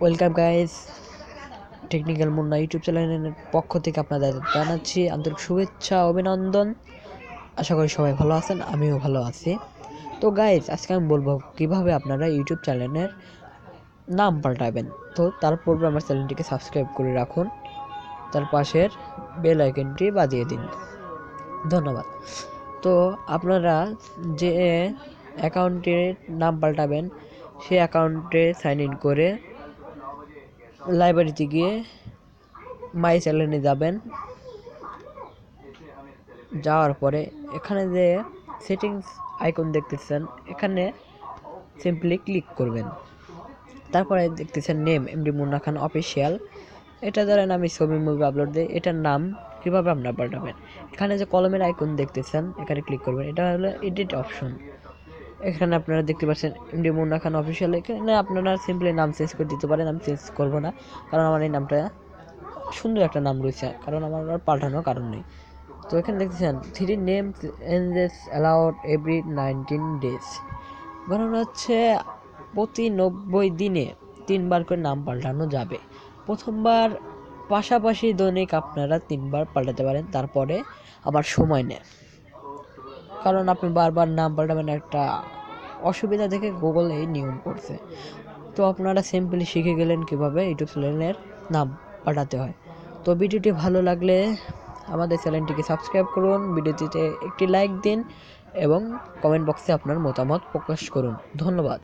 Welcome guys, technical Munna YouTube চ্যানেলের পক্ষ থেকে আপনাদের জানাচ্ছি আন্তরিক শুভেচ্ছা অভিনন্দন। আশা করি সবাই ভালো আছেন, আমিও ভালো আছি। তো গাইস, আজকে আমি বলবো কিভাবে আপনারা ইউটিউব চ্যানেলের নাম পাল্টাবেন। তো তার পূর্বে আমার চ্যানেলটিকে সাবস্ক্রাইব করে রাখুন, তার পাশের বেল আইকনটি বাজিয়ে দিন। ধন্যবাদ। তো আপনারা যে অ্যাকাউন্টের নাম পাল্টাবেন সেই অ্যাকাউন্টে সাইন ইন করে লাইব্রেরিতে গিয়ে মাই চ্যানেলে যাবেন। যাওয়ার পরে এখানে যে সেটিংস আইকন দেখতেছেন, এখানে সিম্পলি ক্লিক করবেন। তারপরে দেখতেছেন নেম এমডি মুন্না খান অফিসিয়াল। এটা ধরেন আমি ছবি মুভি আপলোড দিই, এটার নাম কীভাবে আপনারা পাল্টাবেন, এখানে যে কলমের আইকন দেখতেছেন এখানে ক্লিক করবেন। এটা হলো এডিট অপশন। এখানে আপনারা দেখতে পাচ্ছেন এমডি মুন্না খান অফিসিয়াল। এখানে আপনারা সিম্পলি নাম চেঞ্জ করে দিতে পারেন। আমি চেঞ্জ করবো না, কারণ আমার এই নামটা সুন্দর একটা নাম রয়েছে, কারণ আমার আর পাল্টানোর কারণ নেই। তো এখানে দেখতেছেন 3 names changes allowed every 19 days, মানে হচ্ছে প্রতি 90 দিনে 3 বার করে নাম পাল্টানো যাবে। প্রথমবার পাশাপাশি দৈনিক আপনারা 3 বার পাল্টাতে পারেন, তারপরে আবার সময় নেয়, কারণ আপনি বারবার নাম পাল্টাবেন একটা অসুবিধা দেখে গুগল এই নিয়ম করছে। তো আপনারা সিম্পলি শিখে গেলেন কীভাবে ইউটিউব চ্যানেলের নাম পাল্টাতে হয়। তো ভিডিওটি ভালো লাগলে আমাদের চ্যানেলটিকে সাবস্ক্রাইব করুন, ভিডিওটিতে একটি লাইক দিন এবং কমেন্ট বক্সে আপনার মতামত প্রকাশ করুন। ধন্যবাদ।